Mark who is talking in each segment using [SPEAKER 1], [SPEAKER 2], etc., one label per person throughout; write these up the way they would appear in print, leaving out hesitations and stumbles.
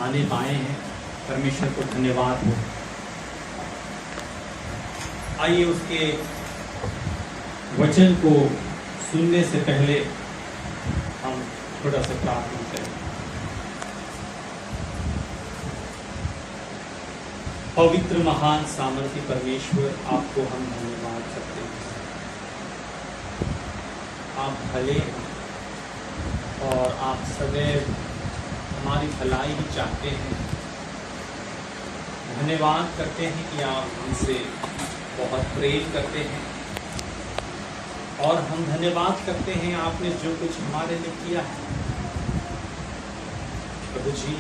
[SPEAKER 1] आने पाए हैं। परमेश्वर को धन्यवाद हो। आइए उसके वचन को सुनने से पहले हम थोड़ा सा प्रार्थना करें। पवित्र महान सामर्थी परमेश्वर, आपको हम धन्यवाद करते हैं। आप भले हैं और आप सदैव हमारी भलाई ही चाहते हैं। धन्यवाद करते हैं कि आप हमसे बहुत प्रेम करते हैं और हम धन्यवाद करते हैं आपने जो कुछ हमारे लिए किया है। प्रभु जी,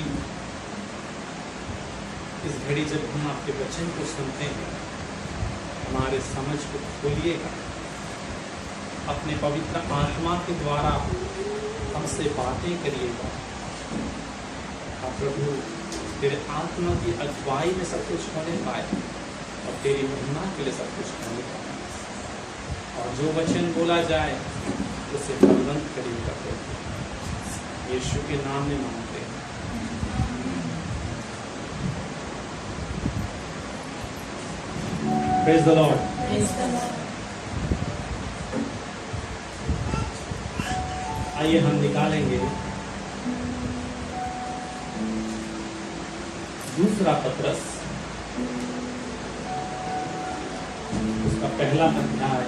[SPEAKER 1] इस घड़ी जब हम आपके वचन को सुनते हैं, हमारे समझ को खोलिएगा। अपने पवित्र आत्मा के द्वारा हमसे बातें करिएगा। आप प्रभु तेरे आत्मा की अगुवाई में सब कुछ होने पाए और तेरी महिमा के लिए सब कुछ होने पाए, और जो वचन बोला जाए उसे बलवंत करिएगा। प्रभु यीशु के नाम में मांगते हैं। Praise the Lord. आइए हम निकालेंगे दूसरा पत्रस, उसका पहला अध्याय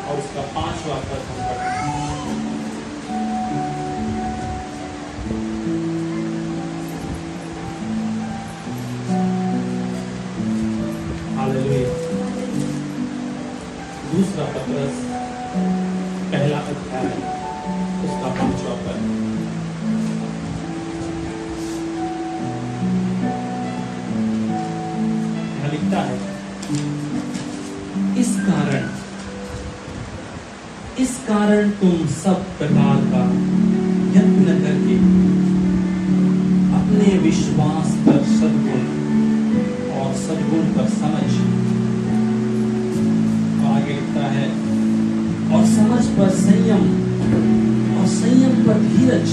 [SPEAKER 1] और उसका 5वां पद हम पढ़ेंगे। दूसरा पत्रस पहला अध्याय उसका 5वां पद। यहाँ लिखता है, इस कारण तुम सब प्रकार का यत्न करके अपने विश्वास पर सद्गुण और सद्गुण पर समझ, आगे लिखता है, और समझ पर संयम और संयम पर धीरज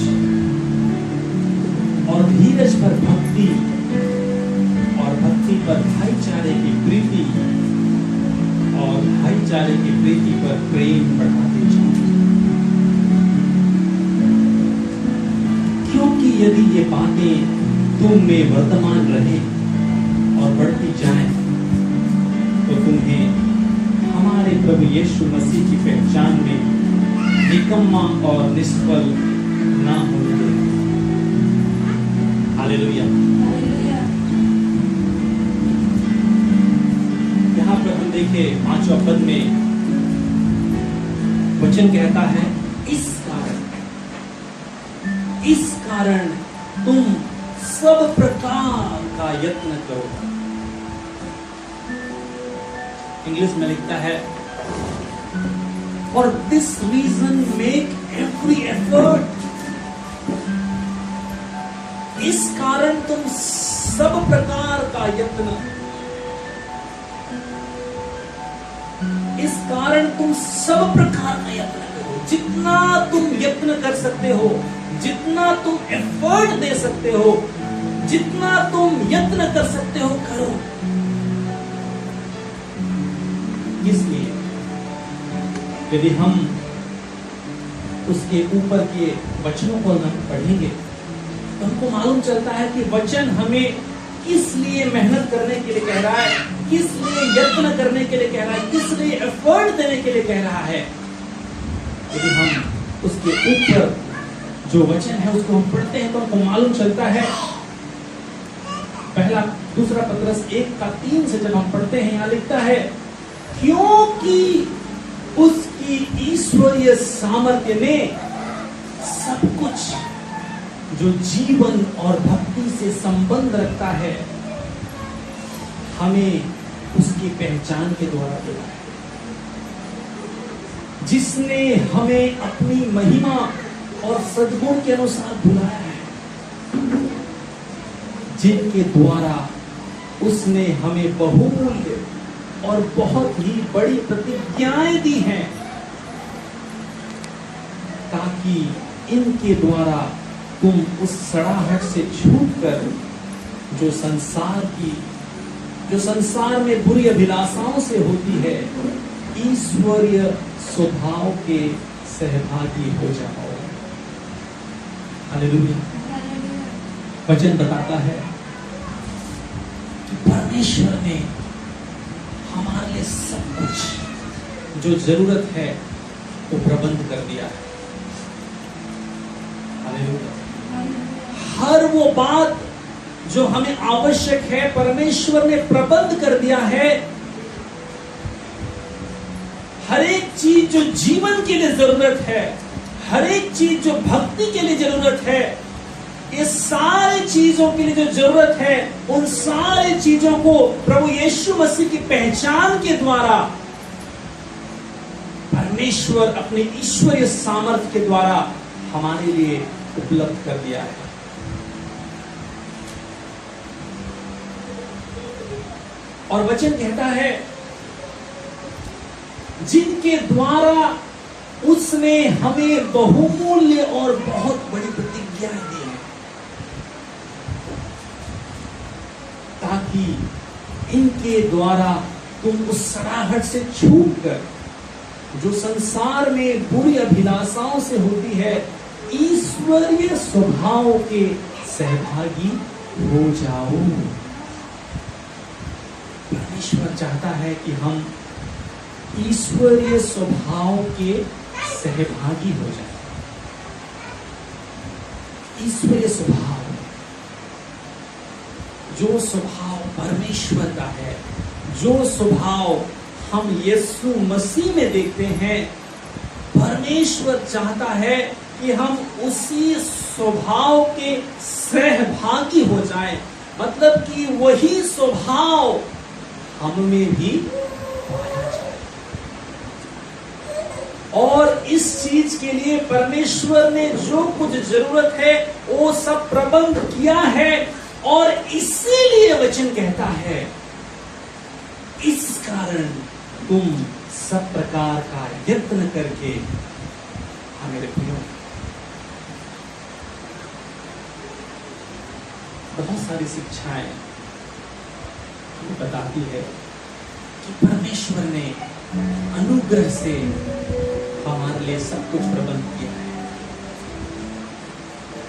[SPEAKER 1] और धीरज पर भक्ति और भक्ति पर भाईचारे की प्रीति और भाईचारे की प्रीति पर प्रेम बढ़ाते जाओ। क्योंकि यदि ये बातें तुम में वर्तमान रहे और बढ़ती जाएं, तो तुम्हें हमारे प्रभु यीशु मसीह की पहचान में निकम्मा और निष्फल ना होने देगा। हालेलुया। यहाँ पर हम देखें 5वां पद में वचन कहता है, इस कारण तुम सब प्रकार का यत्न करो। इंग्लिश में लिखता है, For this reason make every effort। इस कारण तुम सब प्रकार का यत्न, इस कारण तुम सब प्रकार का यत्न करो। जितना तुम यत्न कर सकते हो, जितना तुम एफर्ट दे सकते हो, जितना तुम यत्न कर सकते हो, करो। इसलिए यदि हम उसके ऊपर के वचनों को न पढ़ेंगे तो हमको मालूम चलता है कि वचन हमें किस लिए मेहनत करने के लिए कह रहा है, किस लिए यत्न करने के लिए कह रहा है, किस लिए एफर्ट देने के लिए कह रहा है। यदि हम उसके ऊपर जो वचन है उसको हम पढ़ते हैं तो हमको मालूम चलता है। दूसरा पत्रस 1:3 से जब हम पढ़ते हैं, यहाँ लिखता है, क्योंकि उसकी ईश्वरीय सामर्थ्य ने सब कुछ जो जीवन और भक्ति से संबंध रखता है हमें उसकी पहचान के द्वारा दिया है, जिसने हमें अपनी महिमा और सद्गुण के अनुसार बुलाया है, जिनके द्वारा उसने हमें बहुमूल्य और बहुत ही बड़ी प्रतिज्ञाएं दी हैं, ताकि इनके द्वारा तुम उस सड़ाहट से छूटकर जो संसार में बुरी अभिलाषाओं से होती है, ईश्वरीय स्वभाव के सहभागी हो जाओ। हालेलुया। वचन बताता है कि परमेश्वर ने हमारे लिए सब कुछ जो जरूरत है वो प्रबंध कर दिया है। हालेलुया। हर वो बात जो हमें आवश्यक है परमेश्वर ने प्रबंध कर दिया है। हर एक चीज जो जीवन के लिए जरूरत है, हर एक चीज जो भक्ति के लिए जरूरत है, ये सारी चीजों के लिए जो जरूरत है, उन सारी चीजों को प्रभु यीशु मसीह की पहचान के द्वारा परमेश्वर अपने ईश्वरीय सामर्थ्य के द्वारा हमारे लिए उपलब्ध कर दिया है। और वचन कहता है जिनके द्वारा उसने हमें बहुमूल्य और बहुत बड़ी प्रतिज्ञा दी है, ताकि इनके द्वारा तुम उस सड़ाहट से छूटकर जो संसार में बुरी अभिलाषाओं से होती है, ईश्वरीय स्वभाव के सहभागी हो जाओ। परमेश्वर चाहता है कि हम ईश्वरीय स्वभाव के सहभागी हो जाएं। ईश्वरीय स्वभाव, जो स्वभाव परमेश्वर का है, जो स्वभाव हम यीशु मसीह में देखते हैं, परमेश्वर चाहता है कि हम उसी स्वभाव के सहभागी हो जाएं। मतलब कि वही स्वभाव हम में भी पाया जाए। और इस चीज के लिए परमेश्वर ने जो कुछ जरूरत है वो सब प्रबंध किया है। और इसीलिए वचन कहता है इस कारण तुम सब प्रकार का यत्न करके, मेरे प्रियो, बहुत सारी शिक्षाएं बताती है कि परमेश्वर ने अनुग्रह से हमारे लिए सब कुछ प्रबंध किया है।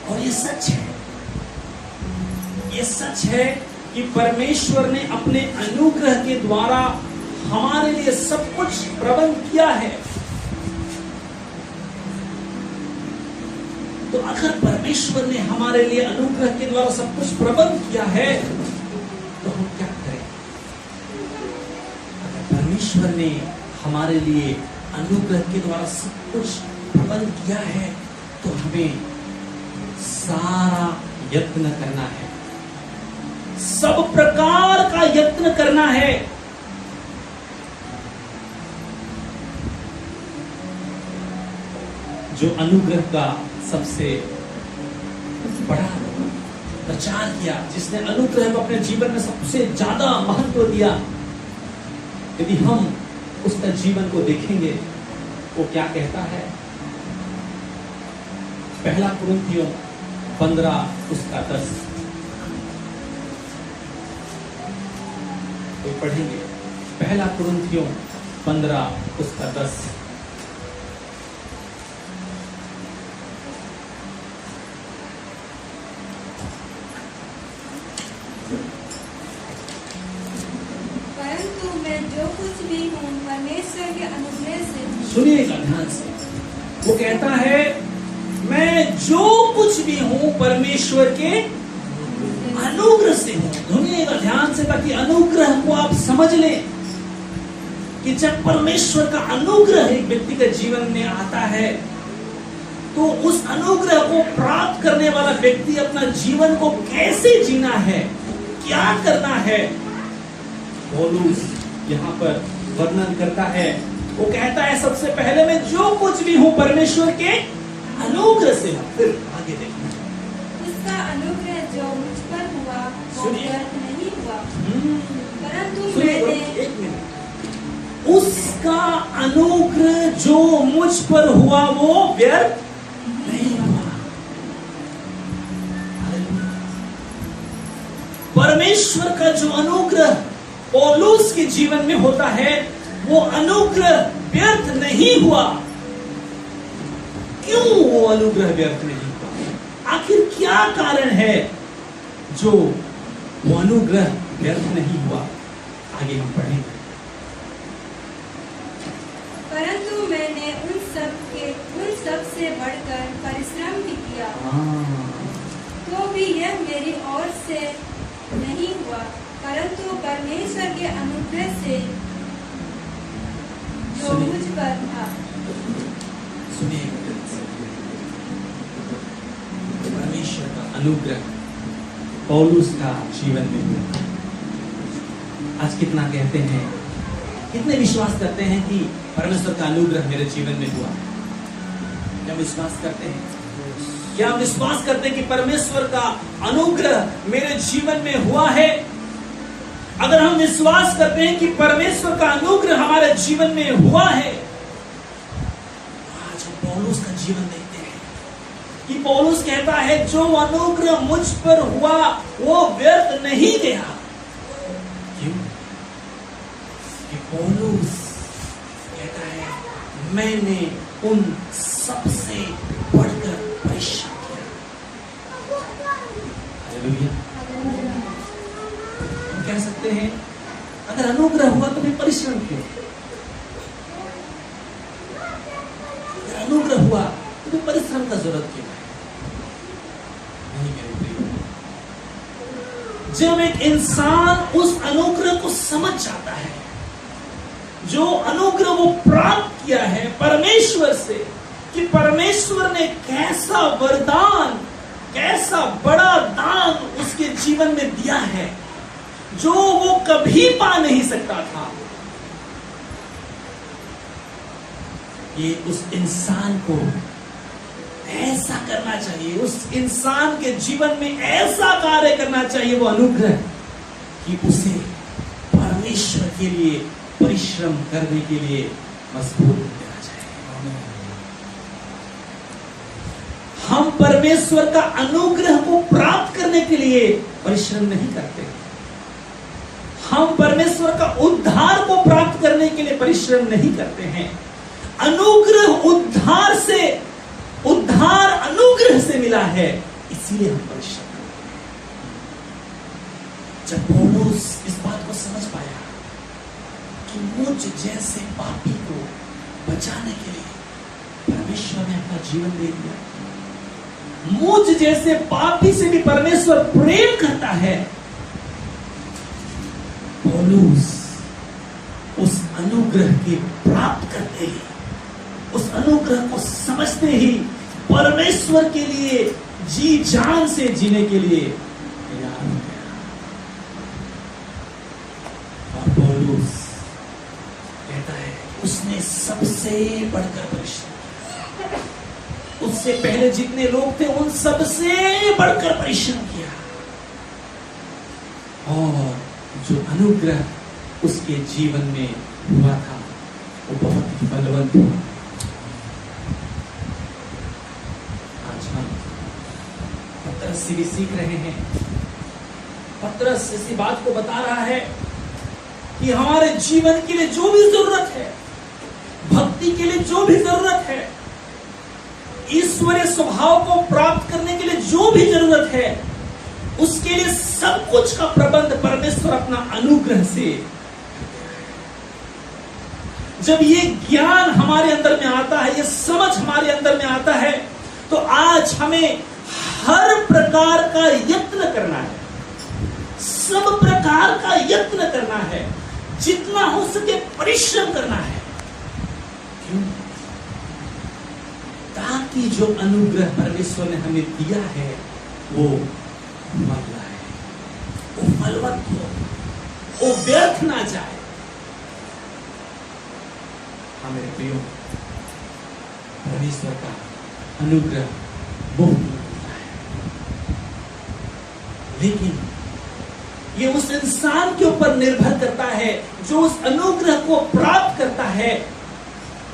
[SPEAKER 1] और ये सच है, ये सच है कि परमेश्वर ने अपने अनुग्रह के द्वारा हमारे लिए सब कुछ प्रबंध किया है। तो अगर परमेश्वर ने हमारे लिए अनुग्रह के द्वारा सब कुछ प्रबंध किया है तो हम क्या करें? अगर परमेश्वर ने हमारे लिए अनुग्रह के द्वारा सब कुछ प्रबंध किया है तो हमें सारा यत्न करना है, सब प्रकार का यत्न करना है। जो अनुग्रह का सबसे बड़ा प्रचार किया, जिसने अनुग्रह को अपने जीवन में सबसे ज्यादा महत्व दिया, यदि हम उसका जीवन को देखेंगे वो क्या कहता है? पहला कुरिन्थियों 15:10 तो पढ़ेंगे। पहला कुरिन्थियों 15:10।
[SPEAKER 2] परंतु मैं जो कुछ भी हूँ परमेश्वर के अनुग्रह से।
[SPEAKER 1] सुनिएगा ध्यान से, वो कहता है मैं जो कुछ भी हूँ परमेश्वर के अनुग्रह से हूँ। सुनिएगा ध्यान से ताकि अनुग्रह को आप समझ लें कि जब परमेश्वर का अनुग्रह एक व्यक्ति के जीवन में आता है तो उस अनुग्रह को प्राप्त करने वाला व्यक्ति अपना जीवन को कैसे जीना है, क्या करना है, पौलुस यहाँ पर वर्णन करता है। वो कहता है सबसे पहले मैं जो कुछ भी हूँ परमेश्वर के अनुग्रह से हूँ। फिर आगे देखना,
[SPEAKER 2] उसका अनुग्रह जो मुझ पर हुआ वो व्यर्थ नहीं हुआ, परंतु
[SPEAKER 1] एक मिनट, उसका अनुग्रह जो मुझ पर हुआ वो व्यर्थ नहीं हुआ। परमेश्वर का जो अनुग्रह पौलुस के जीवन में होता है वो अनुग्रह व्यर्थ नहीं हुआ। क्यों वो अनुग्रह व्यर्थ नहीं हुआ? आखिर क्या कारण है जो वो अनुग्रह व्यर्थ नहीं हुआ? आगे हम पढ़ेंगे।
[SPEAKER 2] परंतु मैंने उन सब से बढ़कर परिश्रम भी किया, तो भी यह मेरी ओर से नहीं हुआ, परंतु परमेश्वर के अनुग्रह से जो मुझ पर था।
[SPEAKER 1] सुनिए, परमेश्वर का अनुग्रह पौलुस का जीवन में हुआ। आज कितना कहते हैं, कितने विश्वास करते हैं कि परमेश्वर का अनुग्रह मेरे जीवन में हुआ? क्या विश्वास करते हैं? क्या हम विश्वास करते हैं कि परमेश्वर का अनुग्रह मेरे जीवन में हुआ है? अगर हम विश्वास करते हैं कि परमेश्वर का अनुग्रह हमारे जीवन में हुआ है, आज हम पौलुस का जीवन देखते हैं कि पौलुस कहता है जो अनुग्रह मुझ पर हुआ वो व्यर्थ नहीं गया। क्यों? कि पौलुस कहता है मैंने उन सबसे बढ़कर परिश्रम किया। हालेलुया। हम कह सकते हैं अगर अनुग्रह हुआ तो फिर परिश्रम क्यों? अगर अनुग्रह हुआ तो फिर परिश्रम का जरूरत क्यों है? नहीं मेरे प्रिय, जब एक इंसान उस अनुग्रह को समझ जाता है, जो अनुग्रह वो प्राप्त किया है परमेश्वर से, कि परमेश्वर ने कैसा वरदान, कैसा बड़ा दान उसके जीवन में दिया है जो वो कभी पा नहीं सकता था, ये उस इंसान को ऐसा करना चाहिए, उस इंसान के जीवन में ऐसा कार्य करना चाहिए वो अनुग्रह, कि उसे परमेश्वर के लिए परिश्रम करने के लिए मजबूर देना चाहिए। हम परमेश्वर का अनुग्रह को प्राप्त करने के लिए परिश्रम नहीं करते। हम परमेश्वर का उद्धार को प्राप्त करने के लिए परिश्रम नहीं करते हैं। अनुग्रह उद्धार से, उद्धार अनुग्रह से मिला है, इसीलिए हम परिश्रम करते हैं। जब पौलुस इस बात को समझ पाया कि मुझ जैसे पापी को बचाने के लिए परमेश्वर ने अपना जीवन दे दिया, मुझ जैसे पापी से भी परमेश्वर प्रेम करता है, पौलुस उस अनुग्रह के प्राप्त करते ही, उस अनुग्रह को समझते ही परमेश्वर के लिए जी जान से जीने के लिए तैयार हो गया। और पौलुस कहता है उसने सबसे बढ़कर परिश्रम किया, उससे पहले जितने लोग थे उन सबसे बढ़कर परिश्रम किया, और जो अनुग्रह उसके जीवन में हुआ था वो बहुत ही बलवंत हुआ। आज हम पतरस से भी सीख रहे हैं। पतरस इसी बात को बता रहा है कि हमारे जीवन के लिए जो भी जरूरत है, भक्ति के लिए जो भी जरूरत है, ईश्वरीय स्वभाव को प्राप्त करने के लिए जो भी जरूरत है, उसके लिए सब कुछ का प्रबंध परमेश्वर अपना अनुग्रह से। जब ये ज्ञान हमारे अंदर में आता है, ये समझ हमारे अंदर में आता है, तो आज हमें हर प्रकार का यत्न करना है, सब प्रकार का यत्न करना है, जितना हो सके परिश्रम करना है। क्यों? ताकि जो अनुग्रह परमेश्वर ने हमें दिया है वो फल लाए, वो फलवत हो, वो व्यर्थ ना जाए। हमें प्रियो, परमेश्वर का अनुग्रह बहुत होता है, लेकिन ये उस इंसान के ऊपर निर्भर करता है जो उस अनुग्रह को प्राप्त करता है।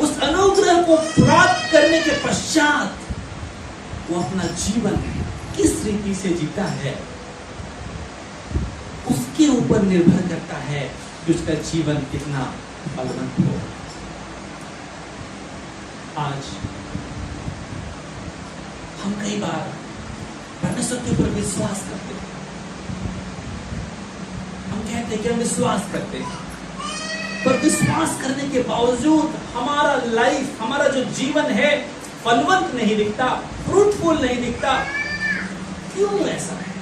[SPEAKER 1] उस अनुग्रह को प्राप्त करने के पश्चात वो अपना जीवन किस रीति से जीता है, उसके ऊपर निर्भर करता है कि उसका जीवन कितना फलवंत हो। आज हम कई बार परमेश्वर के ऊपर विश्वास करते हैं। हम कहते हैं कि हम विश्वास करते हैं, पर विश्वास करने के बावजूद हमारा लाइफ, हमारा जो जीवन है फलवंत नहीं दिखता, फ्रूटफुल नहीं दिखता। क्यों ऐसा है?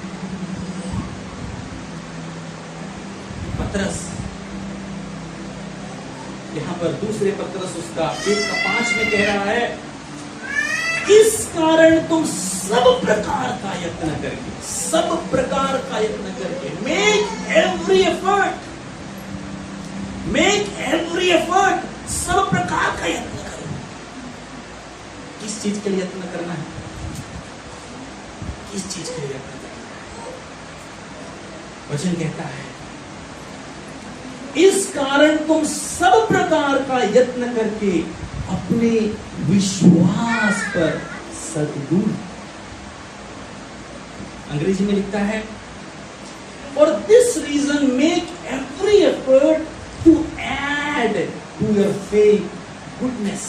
[SPEAKER 1] पतरस यहां पर दूसरे पतरस उसका 1:5 में कह रहा है, इस कारण तुम सब प्रकार का यत्न करके, सब प्रकार का यत्न करके, make every effort, make every effort, सब प्रकार का यत्न करो। किस चीज के लिए यत्न करना है? किस चीज के लिए यत्न करना है? वचन कहता है, इस कारण तुम सब प्रकार का यत्न करके अपने विश्वास पर सद्गुण, अंग्रेजी में लिखता है, for this reason make every effort to add to your faith goodness.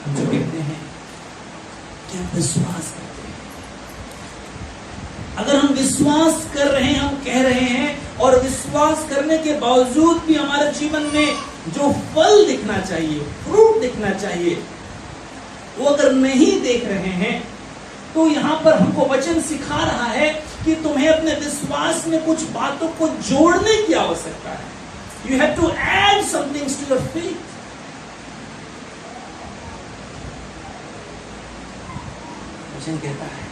[SPEAKER 1] हम जो कहते हैं कि हम विश्वास करते हैं, अगर हम विश्वास कर रहे हैं, हम कह रहे हैं, और विश्वास करने के बावजूद भी हमारे जीवन में जो फल दिखना चाहिए, फ्रूट दिखना चाहिए, वो अगर नहीं देख रहे हैं, तो यहां पर हमको वचन सिखा रहा है कि तुम्हें अपने विश्वास में कुछ बातों को जोड़ने की आवश्यकता है। You have to add something to your faith. वचन कहता है,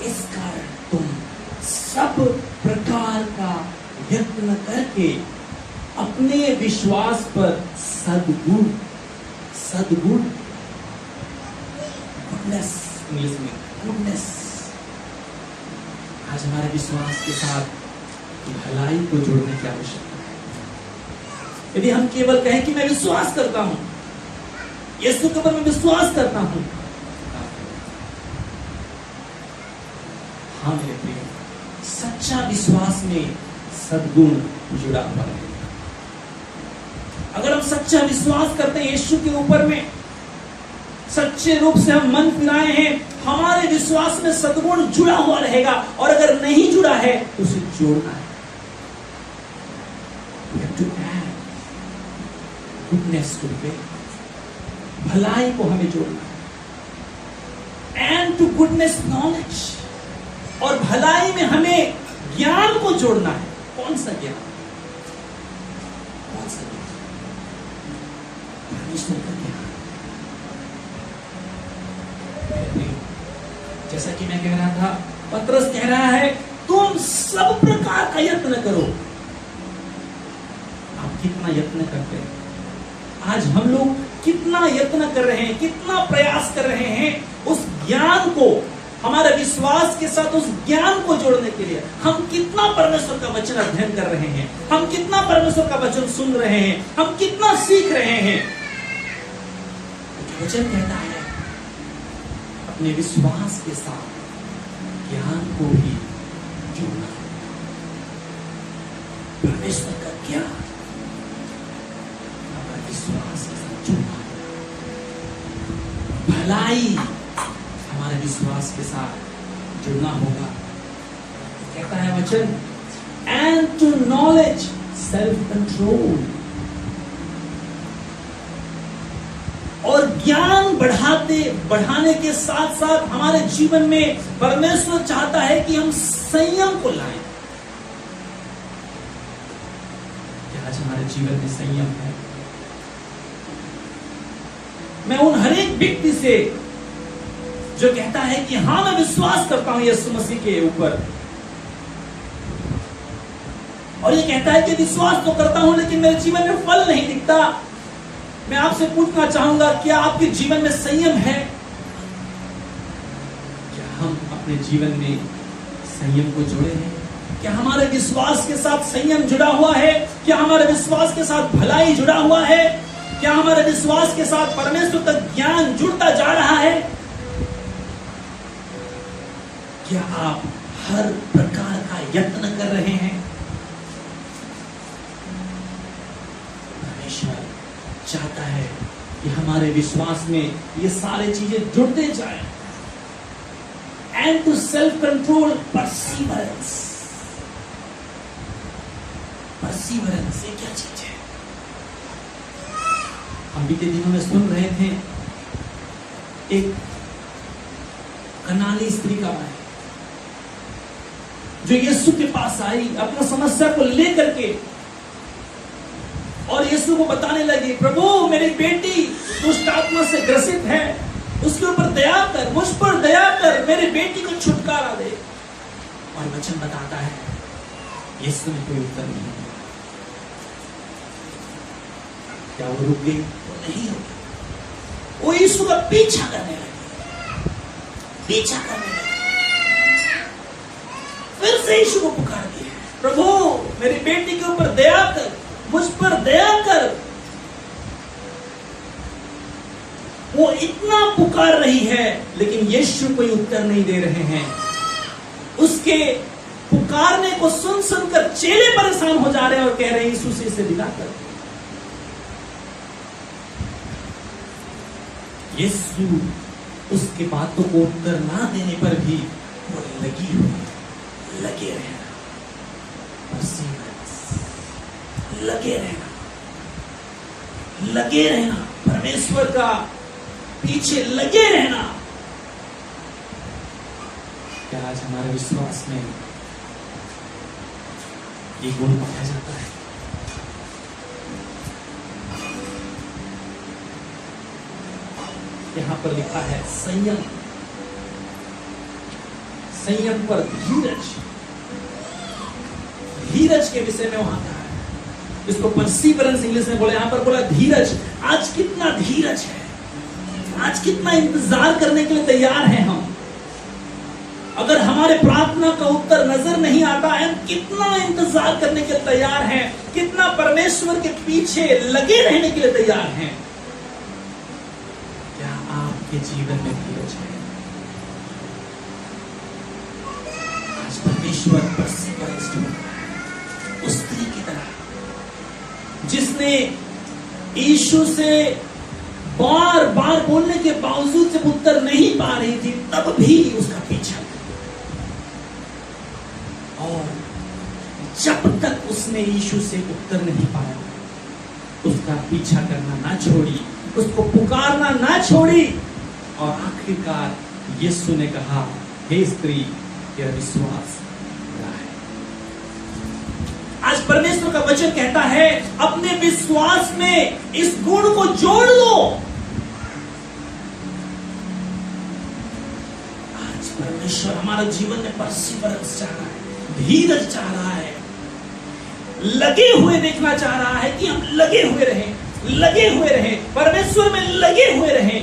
[SPEAKER 1] इस कारण तुम सब प्रकार का यत्न करके अपने विश्वास पर सद्गुण, सद्गुण, गुडनेस, इंग्लिश में गुडनेस। आज हमारे विश्वास के साथ भलाई को जोड़ने की आवश्यकता है। यदि हम केवल कहें कि मैं विश्वास करता हूं, यीशु के ऊपर मैं विश्वास करता हूं, हाँ मेरे प्रिय, सच्चा विश्वास में सद्गुण जुड़ा हुआ है। अगर हम सच्चा विश्वास करते हैं यीशु के ऊपर में, सच्चे रूप से हम मन फिराए हैं, हमारे विश्वास में सद्गुण जुड़ा हुआ रहेगा। और अगर नहीं जुड़ा है तो उसे जोड़ना है। We have to add goodness to faith. भलाई को हमें जोड़ना है। And to goodness knowledge, और भलाई में हमें ज्ञान को जोड़ना है। कौन सा ज्ञान? कौन सा ज्ञान? परमेश्वर का ज्ञान। जैसा कि मैं कह रहा था, पतरस कह रहा है, तुम सब प्रकार का यत्न करो। आप कितना यत्न करते हैं? आज हम लोग कितना यत्न कर रहे हैं, कितना प्रयास कर रहे हैं उस ज्ञान को, हमारे विश्वास के साथ उस ज्ञान को जोड़ने के लिए। हम कितना परमेश्वर का वचन अध्ययन कर रहे हैं, हम कितना परमेश्वर का वचन सुन रहे हैं, हम कितना सीख रहे हैं। वचन कहता है, अपने विश्वास के साथ ज्ञान को भी जोड़ना। परमेश्वर का ज्ञान हमारे विश्वास के साथ जोड़ना। भलाई हमारे विश्वास के साथ जुड़ना होगा। कहता है वचन, and to knowledge self control, और ज्ञान बढ़ाने के साथ साथ हमारे जीवन में परमेश्वर चाहता है कि हम संयम को लाएं। क्या आज हमारे जीवन में संयम है? मैं उन हर एक व्यक्ति से जो कहता है कि हाँ मैं विश्वास करता हूं यीशु मसीह के ऊपर, और ये कहता है कि विश्वास तो करता हूं लेकिन मेरे जीवन में फल नहीं दिखता, मैं आपसे पूछना चाहूंगा, क्या आपके जीवन में संयम है? क्या हम अपने जीवन में संयम को जोड़े हैं? क्या हमारे विश्वास के साथ संयम जुड़ा हुआ है? क्या हमारे विश्वास के साथ भलाई जुड़ा हुआ है? क्या हमारे विश्वास के साथ परमेश्वर का ज्ञान जुड़ता जा रहा है? क्या आप हर प्रकार का यत्न कर रहे हैं? परमेश्वर चाहता है कि हमारे विश्वास में ये सारी चीजें जुड़ते जाएं। And to self control, perseverance. Perseverance ये क्या चीज है? हम बीते दिनों में सुन रहे थे एक कनानी स्त्री का बारे, जो यीशु के पास आई अपना समस्या को लेकर के, और यीशु को बताने लगी, प्रभु मेरी बेटी दुष्ट आत्मा से ग्रसित है, उसके ऊपर दया कर, मुझ पर दया कर, मेरी बेटी को छुटकारा दे। और वचन बताता है यीशु ने कोई उत्तर नहीं दिया। क्या वो रुक गई? वो नहीं रुकी। वो यीशु का पीछा करने लगी, पीछा करने लगी। फिर से यीशु को पुकार दिया, प्रभु मेरी बेटी के ऊपर दया कर, मुझ पर दया कर। वो इतना पुकार रही है, लेकिन यीशु कोई उत्तर नहीं दे रहे हैं। उसके पुकारने को सुन सुनकर चेले परेशान हो जा रहे हैं और कह रहे हैं यीशु से इसे विदा कर। यीशु उसके बातों को उत्तर ना देने पर भी वो लगी हुई, लगे रहना, लगे रहना, लगे रहना, परमेश्वर का पीछे लगे रहना। क्या आज हमारे विश्वास में ये गुण पाया जाता है? यहां पर लिखा है संयम, संयम पर धीरज, धीरज के विषय में वहां कहा है। इसको परसीवरेंस इंग्लिश में बोले, यहां पर बोला धीरज। आज कितना धीरज है, आज कितना इंतजार करने के लिए तैयार हैं हम। अगर हमारे प्रार्थना का उत्तर नजर नहीं आता है, कितना इंतजार करने के लिए तैयार हैं, कितना परमेश्वर के पीछे लगे रहने के लिए तैयार हैं। क्या आपके जीवन में धीरज है? आज परमेश्वर परसीवरेंस ढूंढ, उस स्त्री की तरह जिसने यीशु से बार बार बोलने के बावजूद जब उत्तर नहीं पा रही थी, तब भी उसका पीछा किया। और जब तक उसने यीशु से उत्तर नहीं पाया, उसका पीछा करना ना छोड़ी, उसको पुकारना ना छोड़ी। और आखिरकार यीशु ने कहा, हे स्त्री, तेरा विश्वास बड़ा है। आज परमेश्वर का वचन कहता है, अपने विश्वास में इस गुण को जोड़ लो। आज परमेश्वर हमारे जीवन में परसीवरेंस चाह रहा है, धीरज चाह रहा है, लगे हुए देखना चाह रहा है कि हम लगे हुए रहें, लगे हुए रहें, परमेश्वर में लगे हुए रहें,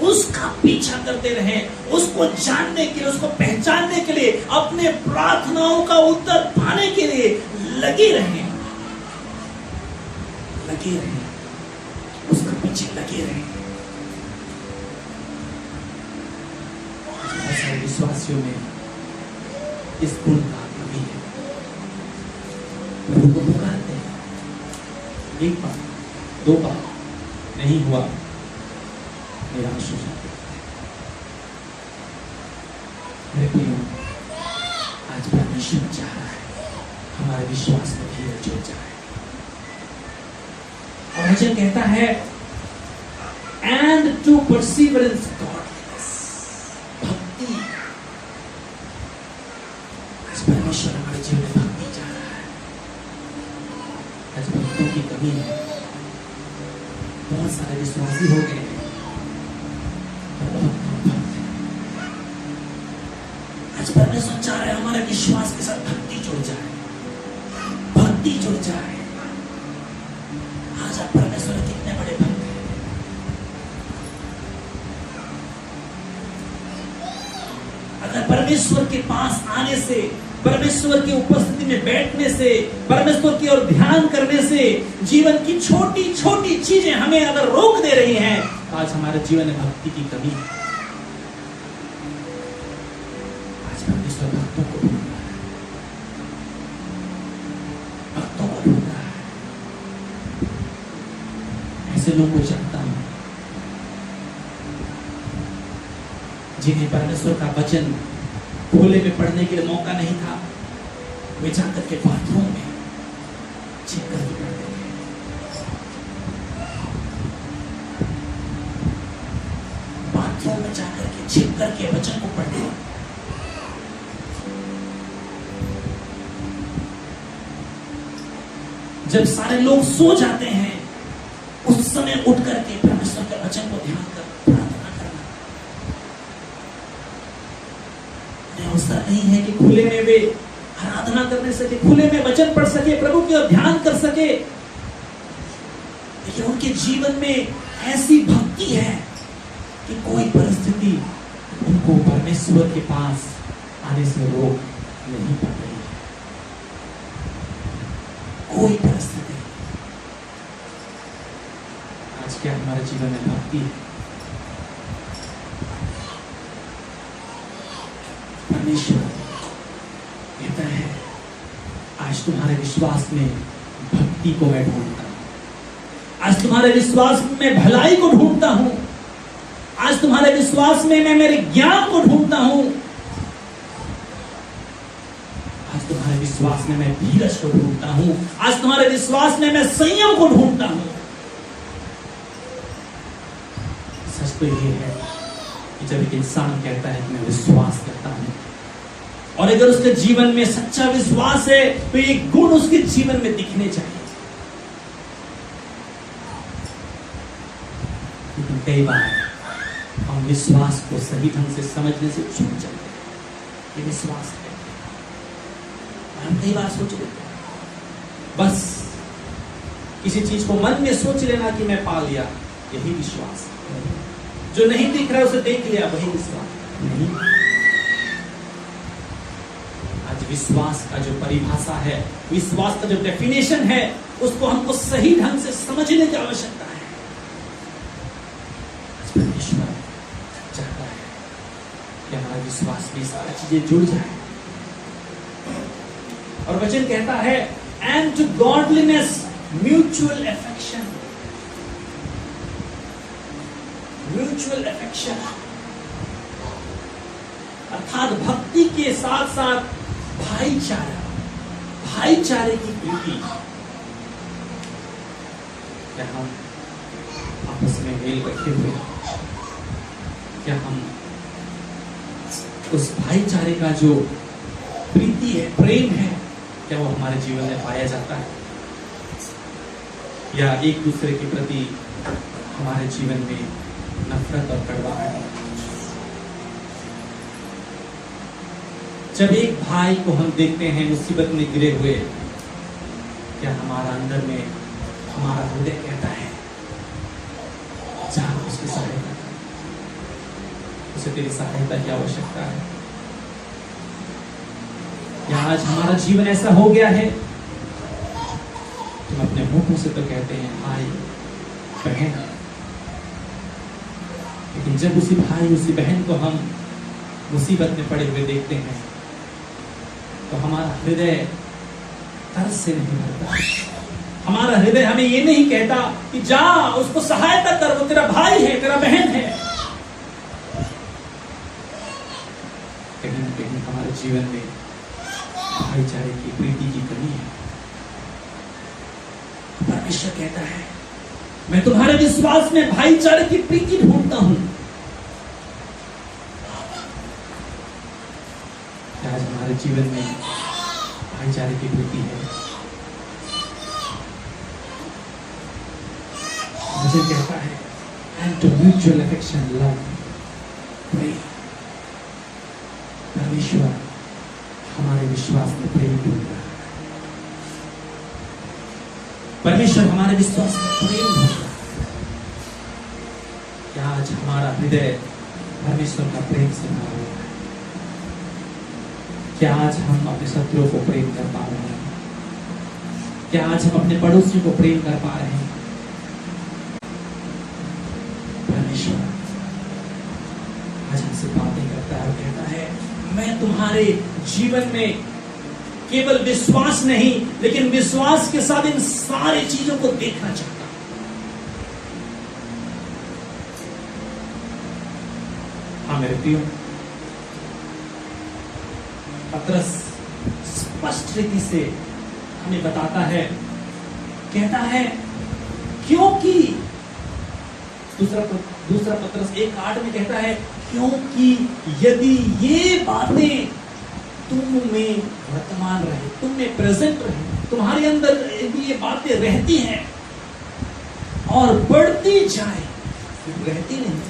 [SPEAKER 1] उसका पीछा करते रहें, उसको जानने के लिए, उसको पहचानने के लिए, अपने प्रार्थनाओं का उत्तर पाने के लिए लगे रहें, लगे रहें, उसके पीछे लगे रहें। बहुत सारे विश्वासियों में इस गुण का कमी है। प्रभु को पुकारते हैं, एक बार, दो बार नहीं हुआ, निराश हो जाते हैं। मेरे प्रियो, आज परमेश्वर चाह रहा है हमारे विश्वास में धीरज जुड़ जाए। और वचन कहता है, एंड टू परसीवरेंस गॉडलीनेस, भक्ति। आज परमेश्वर हमारे जीवन में भक्ति चाह रहा है। आज भक्तों की कमी है, बहुत सारे विश्वासी हो गए हैं, आज परमेश्वर चाह रहे हैं हमारे विश्वास के साथ भक्ति जुड़ जाए, भक्ति जुड़ जाए। आज आप परमेश्वर कितने बड़े भक्त हैं, परमेश्वर के पास आने से, परमेश्वर की उपस्थिति में बैठने से, परमेश्वर की ओर ध्यान करने से जीवन की छोटी छोटी चीजें हमें अगर रोक दे रही हैं, तो आज हमारे जीवन में भक्ति की कमी है। आज परमेश्वर भक्तों को ढूंढ रहा है, भक्तों को ढूंढ रहा है। ऐसे लोगों को जानता हूं जिन्हें परमेश्वर का वचन खुले में पढ़ने के लिए मौका नहीं था, वे जाकर के बाथरूम में छिप करके पढ़ते थे। बाथरूम में जाकर के छिप करके वचन को पढ़ते। जब सारे लोग सो जाते हैं, उस समय उठ करके परमेश्वर के वचन को ध्यान कर प्रार्थना करना। अवसर नहीं है कि खुले में वे आराधना करने सके, खुले में वचन पढ़ सके, प्रभु की ओर ध्यान कर सके, लेकिन उनके जीवन में ऐसी भक्ति है कि कोई परिस्थिति उनको परमेश्वर के पास आने से रोक नहीं पा रही है। कोई परिस्थिति। आज क्या हमारे जीवन में भक्ति है? परमेश्वर कहता है, आज तुम्हारे विश्वास में भक्ति को मैं ढूंढता हूं, आज तुम्हारे विश्वास में भलाई को ढूंढता हूं, आज तुम्हारे विश्वास में मैं मेरे ज्ञान को ढूंढता हूं, आज तुम्हारे विश्वास में मैं धीरज को ढूंढता हूं, आज तुम्हारे विश्वास में मैं संयम को ढूंढता हूं। सच तो ये है कि जब एक इंसान कहता है कि मैं विश्वास करता हूं, और अगर उसके जीवन में सच्चा विश्वास है, तो ये गुण उसके जीवन में दिखने चाहिए। लेकिन कई बार हम विश्वास को सही ढंग से समझने से चूक जाते हैं कि विश्वास है। हम कई बार सोच लेते हैं, बस किसी चीज को मन में सोच लेना कि मैं पा लिया, यही विश्वास है। जो नहीं दिख रहा उसे देख लिया, वही विश्वास नहीं। आज विश्वास का जो परिभाषा है, विश्वास का जो डेफिनेशन है, उसको हमको सही ढंग से समझने की आवश्यकता है। परमेश्वर चाहता है कि हमारे विश्वास में सारी चीजें जुड़ जाए। और वचन कहता है, and to godliness mutual affection. Mutual affection अर्थात भक्ति के साथ साथ भाईचारा, भाईचारे की प्रीति। क्या हम आपस में मेल रखे हुए, क्या हम उस भाईचारे का जो प्रीति है, प्रेम है, क्या वो हमारे जीवन में पाया जाता है, या एक दूसरे के प्रति हमारे जीवन में नफरत और कड़वाहट है? जब एक भाई को हम देखते हैं मुसीबत में गिरे हुए, क्या हमारा अंदर में हमारा हृदय कहता है, जा उसकी सहायता, उसे तेरी सहायता की आवश्यकता है? या आज हमारा जीवन ऐसा हो गया है, तुम अपने मुंह से तो कहते हैं भाई बहन, लेकिन जब उसी भाई उसी बहन को हम मुसीबत में पड़े हुए देखते हैं, तो हमारा हृदय तरस से नहीं भरता। हमारा हृदय हमें ये नहीं कहता कि जा उसको सहायता कर, वो तेरा भाई है, तेरा बहन है। कहीं न कहीं हमारे जीवन में भाईचारे की, प्रीति की कमी है। परमेश्वर कहता है, मैं तुम्हारे विश्वास में भाईचारे की प्रीति ढूंढता हूं। आज हमारे जीवन में भाईचारे की प्रीति है? मुझे कहता है, and to mutual affection, love, pray. परमेश्वर हमारे विश्वास में प्रेम ढूंढ रहा है। परमेश्वर हमारे विश्वास में प्रेम ढूंढ रहा है। क्या आज हमारा हृदय परमेश्वर का प्रेम से भरा हुआ है? क्या आज हम अपने शत्रुओं को प्रेम कर पा रहे हैं? क्या आज हम अपने पड़ोसियों को प्रेम कर पा रहे हैं? परमेश्वर आज हमसे बातें करता है और कहता है, मैं तुम्हारे जीवन में केवल विश्वास नहीं, लेकिन विश्वास के साथ इन सारी चीजों को देखना चाहता हूं। हाँ मेरे प्रियो, पतरस स्पष्ट रीति से हमें बताता है, कहता है क्योंकि दूसरा पतरस 1:8 में कहता है, क्योंकि यदि ये बातें तुम में वर्तमान रहे, तुम में प्रेजेंट रहे, तुम्हारे अंदर यदि ये बातें रहती हैं और बढ़ती जाए, रहती नहीं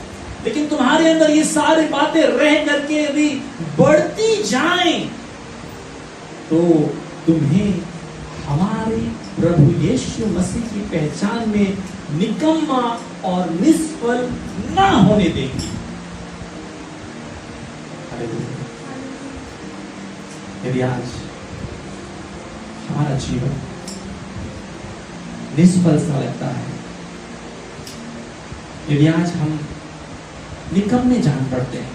[SPEAKER 1] लेकिन तुम्हारे अंदर ये सारी बातें रह करके यदि बढ़ती जाएं, तो तुम्हें हमारे प्रभु यीशु मसीह की पहचान में निकम्मा और निष्फल ना होने देंगी। यदि आज हमारा जीवन निष्फल सा लगता है, यदि आज हम निकम्मे जान पड़ते हैं,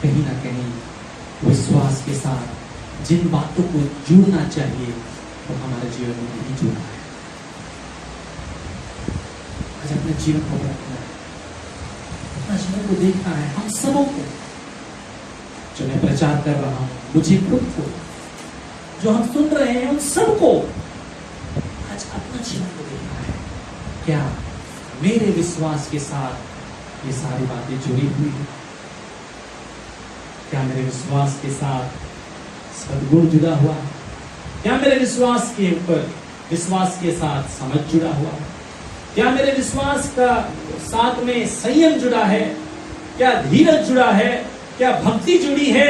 [SPEAKER 1] कहीं ना कहीं विश्वास के साथ जिन बातों को जुड़ना चाहिए वो हमारे जीवन में नहीं जुड़ा है। आज अपने जीवन को रखना है, अपना जीवन को देखना है, हम सबों को, जो मैं प्रचार कर रहा हूं, मुझे खुद को, जो हम सुन रहे हैं उन सबको आज अपना जीवन को देखना है। क्या मेरे विश्वास के साथ ये सारी बातें जुड़ी हुई है? क्या मेरे विश्वास के साथ सद्गुण जुड़ा हुआ है? क्या मेरे विश्वास के ऊपर विश्वास के साथ समझ जुड़ा हुआ है? क्या मेरे विश्वास का साथ में संयम जुड़ा है? क्या धीरज जुड़ा है? क्या भक्ति जुड़ी है?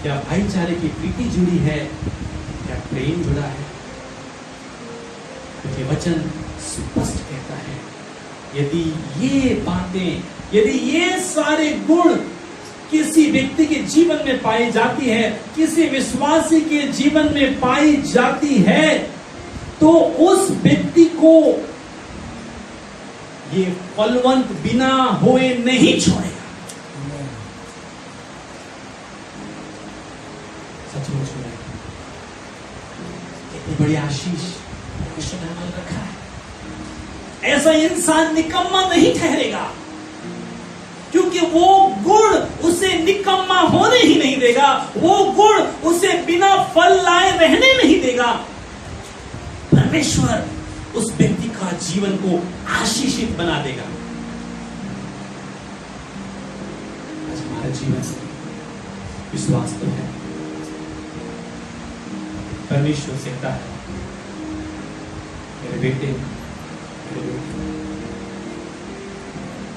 [SPEAKER 1] क्या भाईचारे की प्रीति जुड़ी है? क्या प्रेम जुड़ा है? क्योंकि वचन स्पष्ट कहता है, यदि ये बातें, यदि ये सारे गुण किसी व्यक्ति के जीवन में पाई जाती है, किसी विश्वासी के जीवन में पाई जाती है, तो उस व्यक्ति को ये फलवंत बिना हुए नहीं छोड़ेगा। सचमुच में कितनी बड़ी आशीष परमेश्वर ने हमें रखा है। ऐसा इंसान निकम्मा नहीं ठहरेगा, क्योंकि वो गुण उसे निकम्मा होने ही नहीं देगा, वो गुण उसे बिना फल लाए रहने नहीं देगा। परमेश्वर उस व्यक्ति का जीवन को आशीषित बना देगा। आज हमारा जीवन विश्वास तो है, परमेश्वर से कहता है, मेरे बेटे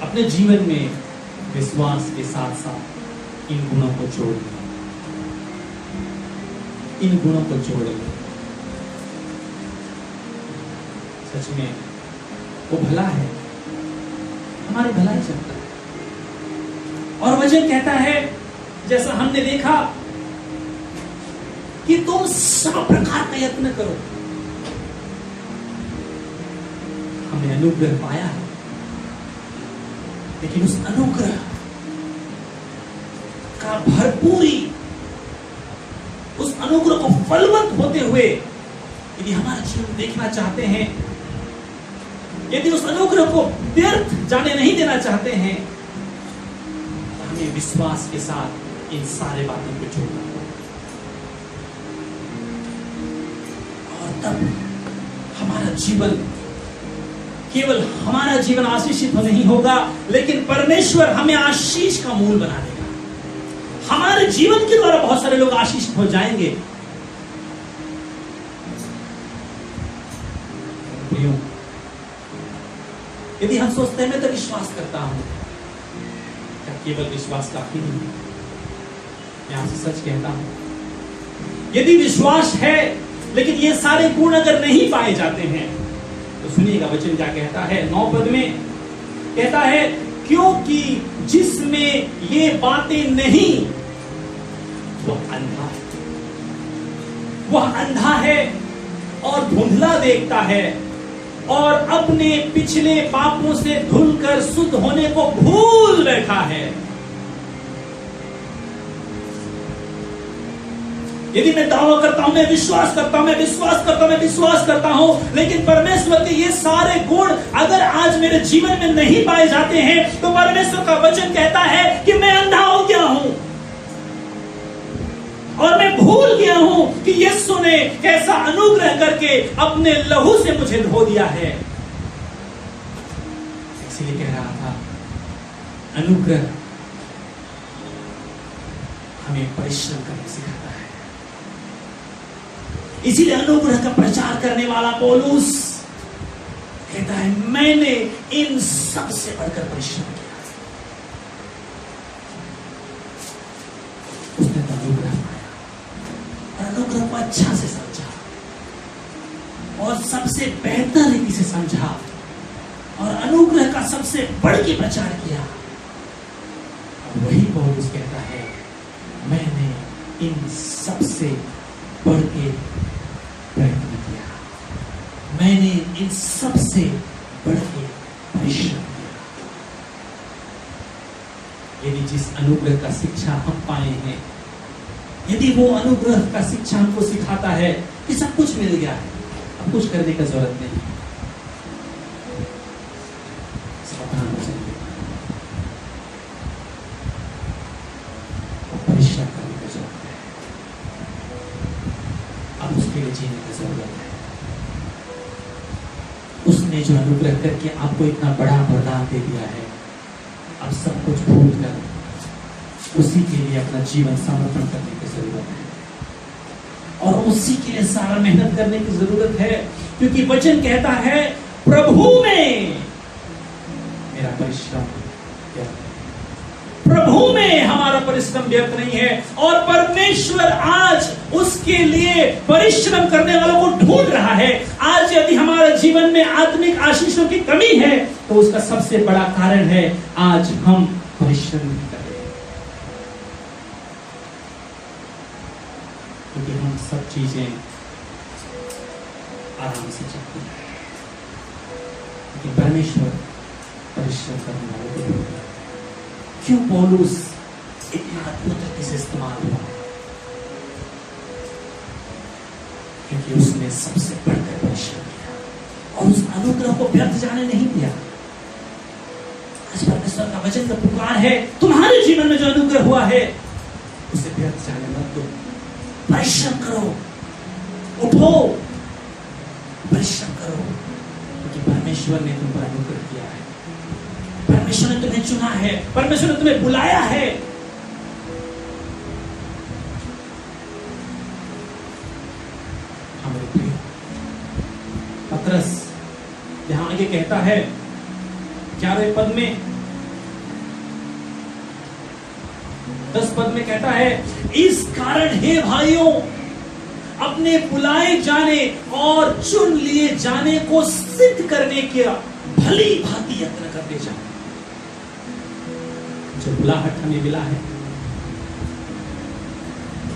[SPEAKER 1] अपने जीवन में विश्वास के साथ साथ इन गुणों को जोड़ लो, इन गुणों को जोड़ लो। सच में वो भला है, हमारी भलाई चाहता है। और वचन कहता है, जैसा हमने देखा, कि तुम सब प्रकार का यत्न करो। हमने अनुग्रह पाया है, लेकिन उस अनुग्रह का भरपूरी, उस अनुग्रह को फलवंत होते हुए यदि हमारा जीवन देखना चाहते हैं, यदि उस अनुग्रह को व्यर्थ जाने नहीं देना चाहते हैं, तो हमें विश्वास के साथ इन सारे बातों को जोड़ना होगा। और तब हमारा जीवन, केवल हमारा जीवन आशीषित नहीं होगा, लेकिन परमेश्वर हमें आशीष का मूल बना देगा। हमारे जीवन के द्वारा बहुत सारे लोग आशीषित हो जाएंगे। यदि हम सोचते हैं मैं तो विश्वास करता हूं, क्या केवल विश्वास काफी नहीं? मैं आपसे सच कहता हूं, यदि विश्वास है लेकिन ये सारे गुण अगर नहीं पाए जाते हैं, तो सुनिएगा वचन क्या कहता है। 9 पद में कहता है, क्योंकि जिसमें ये बातें नहीं वह अंधा है। वह अंधा है और धुंधला देखता है और अपने पिछले पापों से धुलकर शुद्ध होने को भूल बैठा है। यदि मैं दावा करता हूं, मैं विश्वास करता हूं, लेकिन परमेश्वर के ये सारे गुण अगर आज मेरे जीवन में नहीं पाए जाते हैं, तो परमेश्वर का वचन कहता है कि मैं अंधा हो गया हूं और मैं भूल गया हूं कि यीशु ने कैसा अनुग्रह करके अपने लहू से मुझे धो दिया है। इसलिए कह रहा था, अनुग्रह हमें परिश्रम करने सिखाता है। इसीलिए अनुग्रह का प्रचार करने वाला पौलुस कहता है, मैंने इन सब से बढ़कर परिश्रम किया। उसने तो अनुग्रह पाया, अनुग्रह को अच्छा से समझा और सबसे बेहतर रीति से समझा और अनुग्रह का सबसे बढ़ के प्रचार किया। और वही पौलुस कहता है, मैंने इन सबसे बढ़ के प्रयत्न किया, मैंने इन सबसे बढ़ के परिश्रम किया। यदि जिस अनुग्रह का शिक्षा हम पाए हैं, यदि वो अनुग्रह का शिक्षा हमको सिखाता है कि सब कुछ मिल गया है, अब कुछ करने का जरूरत नहीं, सावधान हो जाइए, परिश्रम करने का जरूरत है, अब उसके लिए जीने की जरूरत है। उसने जो अनुग्रह करके आपको इतना बड़ा वरदान दे दिया है, अब सब कुछ भूल कर उसी के लिए अपना जीवन समर्पण करने की जरूरत है और उसी के लिए सारा मेहनत करने की जरूरत है, क्योंकि वचन कहता है, प्रभु में मेरा परिश्रम व्यर्थ नहीं। प्रभु में हमारा परिश्रम व्यर्थ नहीं है और परमेश्वर आज उसके लिए परिश्रम करने वालों को ढूंढ रहा है। आज यदि हमारे जीवन में आत्मिक आशीषों की कमी है, तो उसका सबसे बड़ा कारण है आज हम परिश्रम नहीं कर रहे, क्योंकि हम सब चीजें आराम से चाहते हैं, लेकिन परमेश्वर परिश्रम करने वालों को ढूंढ रहा है। क्यों पौलुस इतना अद्भुत तरीके से इस्तेमाल हुआ? क्योंकि उसने सबसे बढ़कर परिश्रम किया और उस अनुग्रह को व्यर्थ जाने नहीं दिया। आज परमेश्वर का वचन का पुकार है, तुम्हारे जीवन में जो अनुग्रह हुआ है उसे व्यर्थ जाने मत दो, परिश्रम करो, उठो, परिश्रम करो, क्योंकि परमेश्वर ने तुम पर अनुग्रह किया है, परमेश्वर ने तुम्हें चुना है, परमेश्वर ने तुम्हें बुलाया है। हमारे प्रिय पतरस यहां आगे कहता है 11वें पद में, 10 पद में कहता है, इस कारण हे भाइयों, अपने बुलाए जाने और चुन लिए जाने को सिद्ध करने का भली भांति यत्न करते जाओ। जो बुलाहट हमें मिला है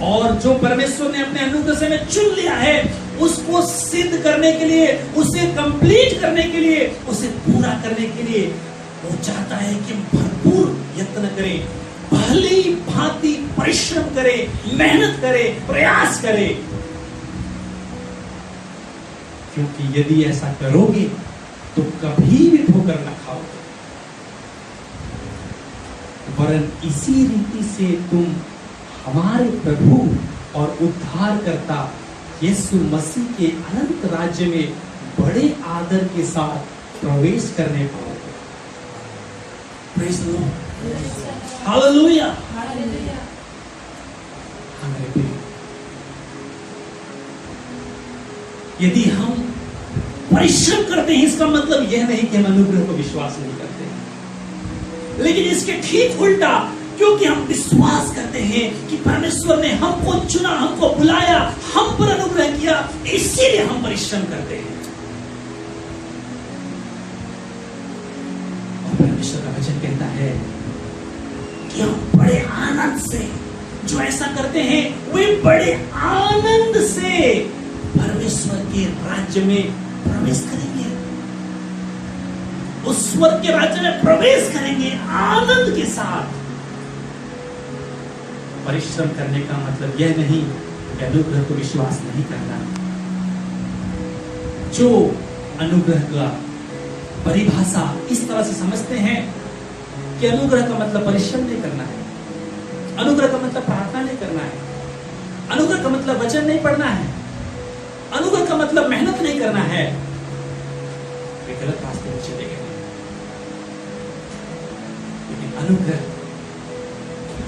[SPEAKER 1] और जो परमेश्वर ने अपने अनुग्रह से हमें चुन लिया है, उसको सिद्ध करने के लिए, उसे कंप्लीट करने के लिए, उसे पूरा करने के लिए वो चाहता है कि हम भरपूर यत्न करें, भली भांति परिश्रम करें, मेहनत करें, प्रयास करें, क्योंकि यदि ऐसा करोगे तो कभी भी ठोकर न खाओगे, वरन इसी रीति से तुम हमारे प्रभु और उद्धारकर्ता यीशु मसीह के अनंत राज्य में बड़े आदर के साथ प्रवेश करने पाओगे। Praise the Lord, hallelujah. हमारे प्रिय, यदि हम परिश्रम करते हैं, इसका मतलब यह नहीं कि हम अनुग्रह को विश्वास नहीं करते, लेकिन इसके ठीक उल्टा, क्योंकि हम विश्वास करते हैं कि परमेश्वर ने हमको चुना, हमको बुलाया, हम पर अनुग्रह किया, इसीलिए हम परिश्रम करते हैं। परमेश्वर का वचन कहता है कि हम बड़े आनंद से, जो ऐसा करते हैं वे बड़े आनंद से परमेश्वर के राज्य में प्रवेश करेंगे। उस स्वर्ग के राज्य में प्रवेश करेंगे आनंद के साथ। परिश्रम करने का मतलब यह नहीं कि अनुग्रह को विश्वास नहीं करना। जो अनुग्रह का परिभाषा इस तरह से समझते हैं कि अनुग्रह का मतलब परिश्रम नहीं करना है, अनुग्रह का मतलब प्रार्थना नहीं करना है, अनुग्रह का मतलब वचन नहीं पढ़ना है, अनुग्रह का मतलब मेहनत नहीं करना है, वे गलत रास्ते में चले गए। लेकिन अनुग्रह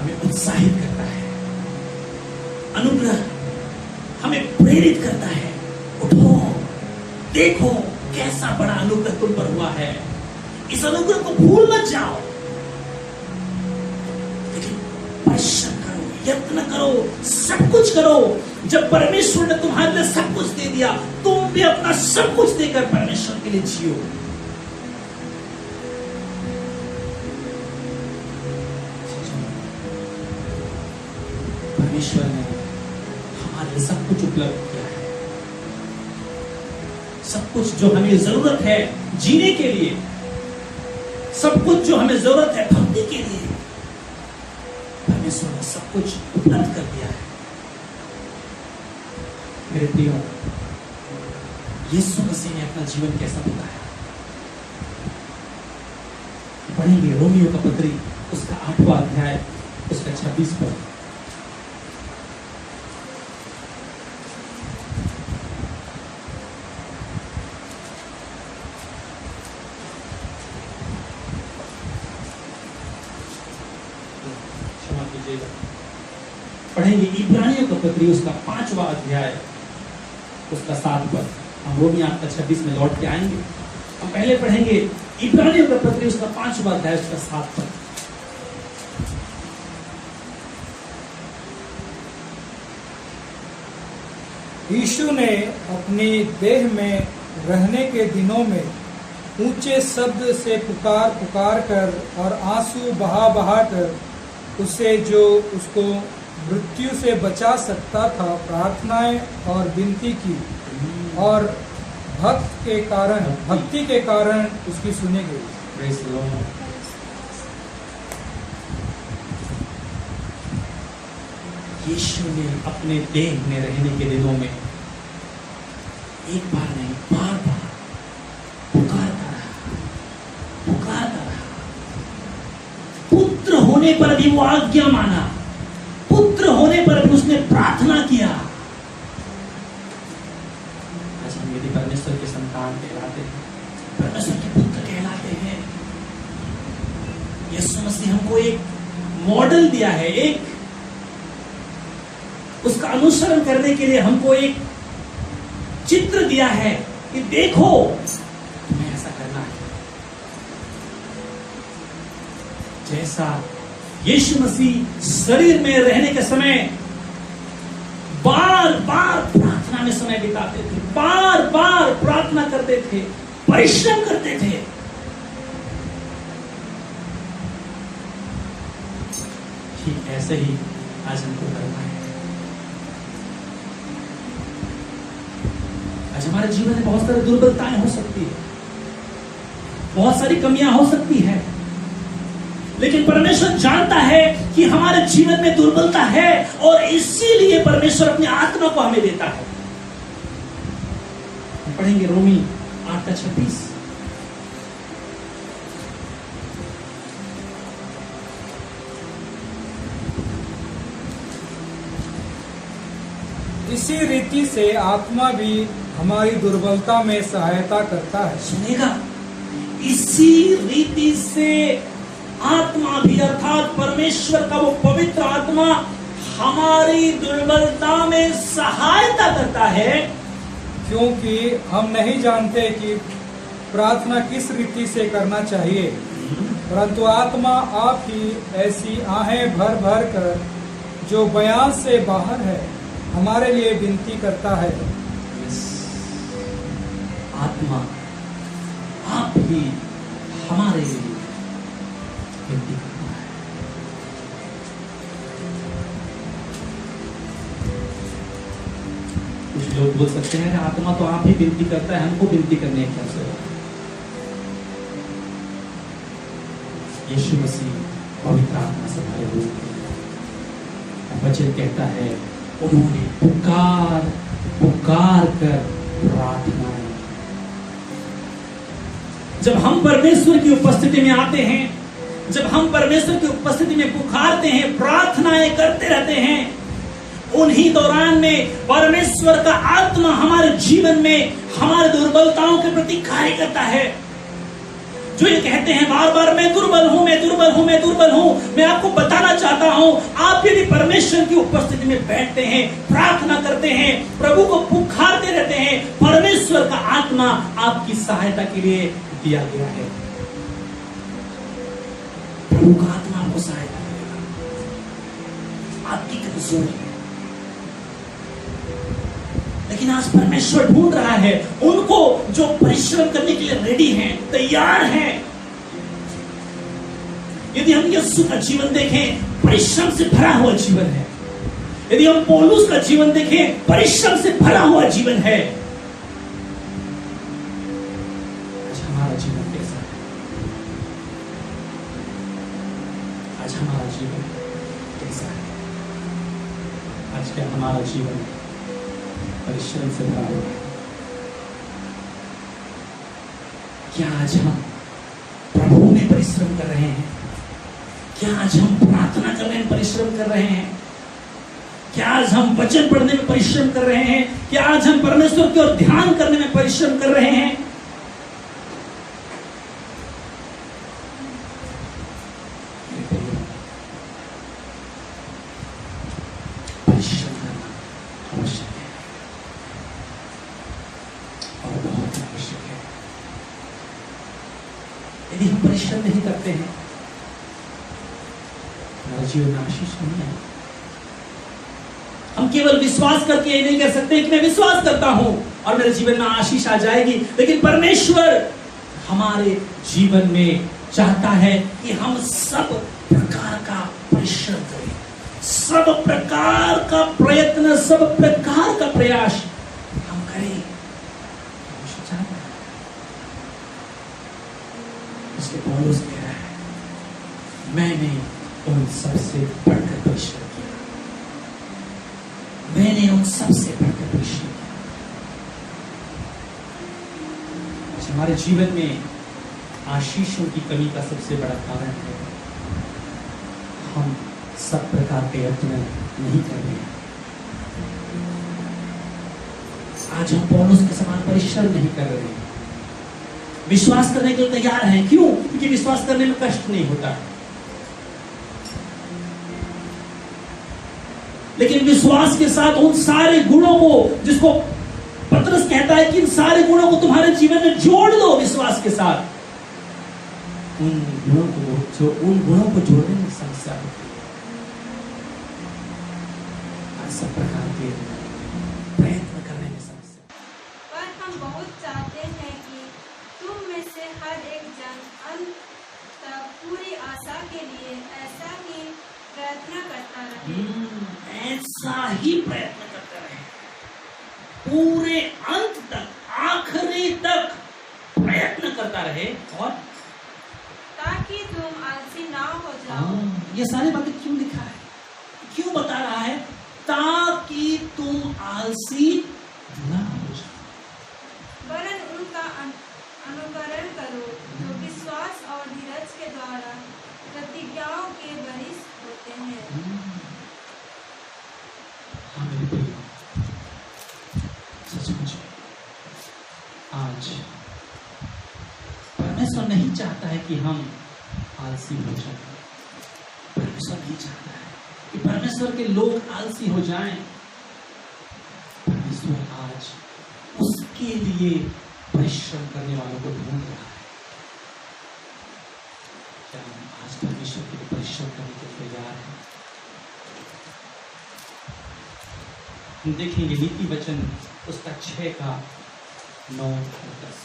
[SPEAKER 1] हमें उत्साहित करता है, अनुग्रह हमें प्रेरित करता है। उठो, देखो कैसा बड़ा अनुग्रह तुम पर हुआ है, इस अनुग्रह को भूल मत जाओ। लेकिन परिश्रम करो, यत्न करो, सब कुछ करो। जब परमेश्वर ने तुम्हारे लिए सब कुछ दे दिया, तुम भी अपना सब कुछ देकर परमेश्वर के लिए जियो। परमेश्वर ने हमारे लिए सब कुछ उपलब्ध किया है, सब कुछ जो हमें जरूरत है जीने के लिए, सब कुछ जो हमें जरूरत है भक्ति के लिए, परमेश्वर ने सब कुछ उपलब्ध कर दिया है। मेरे प्रियो, यीशु मसीह ने अपना जीवन कैसा बिताया, पढ़ेंगे रोमियो का पत्री उसका 8वां अध्याय उसका 26 पद। पढ़ेंगे इब्रानियों का पत्री उसका 5वां अध्याय उसका 7 पद। हम रोमियो 8:26 में लौट के आएंगे। हम पहले पढ़ेंगे इब्रानियों का पत्री उसका 5वां अध्याय उसका 7 पद।
[SPEAKER 3] यीशु ने अपनी देह में रहने के दिनों में ऊंचे शब्द से पुकार पुकार कर और आंसू बहा बहा कर उसे जो उसको मृत्यु से बचा सकता था प्रार्थनाएं और विनती की, और भक्ति के कारण उसकी सुनी गई।
[SPEAKER 1] Praise the Lord. यीशु ने अपने देह में रहने के दिनों में एक बार नहीं बार बार पुकारता रहा। पुत्र होने पर भी वो आज्ञा माना, पुत्र होने पर भी उसने प्रार्थना किया। आज हम यदि परमेश्वर के संतान कहलाते हैं, परमेश्वर के पुत्र कहलाते हैं, यीशु मसीह हमको एक मॉडल दिया है, एक उसका अनुसरण करने के लिए हमको एक चित्र दिया है कि देखो तुम्हें ऐसा करना है। जैसा यीशु मसीह शरीर में रहने के समय बार बार प्रार्थना में समय बिताते थे, बार बार प्रार्थना करते थे, परिश्रम करते थे, ठीक ऐसे ही आज हमको करना है। आज हमारे जीवन में बहुत सारी दुर्बलताएं हो सकती है, बहुत सारी कमियां हो सकती है, लेकिन परमेश्वर जानता है कि हमारे जीवन में दुर्बलता है और इसीलिए परमेश्वर अपनी आत्मा को हमें देता है। हम पढ़ेंगे रोमी 8:26।
[SPEAKER 3] इसी रीति से आत्मा भी हमारी दुर्बलता में सहायता करता है।
[SPEAKER 1] सुनेगा, इसी रीति से आत्मा भी अर्थात परमेश्वर का वो पवित्र आत्मा हमारी दुर्बलता में सहायता करता है,
[SPEAKER 3] क्योंकि हम नहीं जानते कि प्रार्थना किस रीति से करना चाहिए, परंतु आत्मा आप ही ऐसी आहें भर भर कर जो बयान से बाहर है हमारे लिए विनती करता है।
[SPEAKER 1] आत्मा आप ही हमारे लिए बोल सकते हैं आत्मा तो आप ही विनती करता है, हमको विनती करने की क्या जरूरत है। यीशु मसीह पवित्र आत्मा से भरे हुए थे। वचन कहता है उन्होंने पुकार पुकार कर प्रार्थना। जब हम परमेश्वर की उपस्थिति में आते हैं, जब हम परमेश्वर की उपस्थिति में पुकारते हैं, प्रार्थनाएं करते रहते हैं, उन्हीं दौरान में परमेश्वर का आत्मा हमारे जीवन में हमारे दुर्बलताओं के प्रति कार्य करता है। जो ये कहते हैं बार बार मैं दुर्बल हूं, मैं दुर्बल हूं, मैं दुर्बल हूं, मैं आपको बताना चाहता हूं, आप यदि परमेश्वर की उपस्थिति में बैठते हैं, प्रार्थना करते हैं, प्रभु को पुकारते रहते हैं, परमेश्वर का आत्मा आपकी सहायता के लिए दिया गया है। प्रभु का आत्मा आपको सहायता करेगा, आपकी कमजोरी है। लेकिन आज परमेश्वर ढूंढ रहा है उनको जो परिश्रम करने के लिए रेडी हैं, तैयार हैं। यदि हम यीशु का जीवन देखें, परिश्रम से भरा हुआ जीवन है। यदि हम पौलुस का जीवन देखें, परिश्रम से भरा हुआ जीवन है। आज हमारा जीवन कैसा है? आज हमारा जीवन कैसा है? आज क्या हमारा जीवन परिश्रम से भरा हुआ है? क्या आज हम प्रभु में परिश्रम कर रहे हैं? क्या आज हम प्रार्थना करने में परिश्रम कर रहे हैं? क्या आज हम वचन पढ़ने में परिश्रम कर रहे हैं? क्या आज हम परमेश्वर की ओर ध्यान करने में परिश्रम कर रहे हैं? परिश्रम करना आवश्यक है और बहुत आवश्यक है। यदि हम परिश्रम नहीं करते हैं, हमारा जीवन में आशीष नहीं है। हम केवल विश्वास करके ये नहीं कह सकते कि मैं विश्वास करता हूं और मेरे जीवन में आशीष आ जाएगी, लेकिन परमेश्वर हमारे जीवन में चाहता है कि हम सब प्रकार का परिश्रम करें, सब प्रकार का प्रयत्न, सब प्रकार का प्रयास हम करें। इसलिए पौलुस कह रहा है, मैंने उन सबसे बढ़कर परिश्रम किया, मैंने उन सबसे बढ़कर परिश्रम किया। हमारे जीवन में आशीषों की कमी का सबसे बड़ा कारण है हम सब प्रकार के यत्न नहीं कर रहे हैं। आज हम पौलुस के समान परिश्रम नहीं कर रहे हैं। विश्वास करने के लिए तैयार हैं, क्यों? क्योंकि विश्वास करने में कष्ट नहीं होता। लेकिन विश्वास के साथ उन सारे गुणों को, जिसको पतरस कहता है कि इन सारे गुणों को तुम्हारे जीवन में जोड़ दो विश्वास के साथ, उन गुणों को जोड़ने में समस्या होती है। आज सब प्रकार के प्रयत्न करने में समस्या।
[SPEAKER 2] पर हम बहुत चाहते हैं कि तुम में से हर एक जन अंत तक पूरी आशा के लिए ऐसा ही प्रयत्न करता रहे।
[SPEAKER 1] ऐसा ही प्रयत्न करता रहे, पूरे अंत तक, आखिरी तक प्रयत्न करता रहे। और
[SPEAKER 2] ताकि तुम आलसी ना हो जाओ।
[SPEAKER 1] ये सारी बातें क्यों लिखा है, क्यों बता रहा है? ताकि तुम आलसी ना हो जाओ,
[SPEAKER 2] वरन उनका अनुकरण करो जो विश्वास और धीरज के द्वारा प्रतिज्ञाओं के वरिष्ठ होते हैं।
[SPEAKER 1] हाँ मेरे प्रिय, सचमुच आज परमेश्वर नहीं चाहता है कि हम आलसी हो जाएं। परमेश्वर नहीं चाहता है कि परमेश्वर के लोग आलसी हो जाएं। परमेश्वर आज उसके लिए परिश्रम करने वालों को ढूंढ रहा है। क्या हम आज परमेश्वर के लिए परिश्रम करने के लिए तैयार हैं? हम देखेंगे नीति वचन उसका 6 का 9 और 10।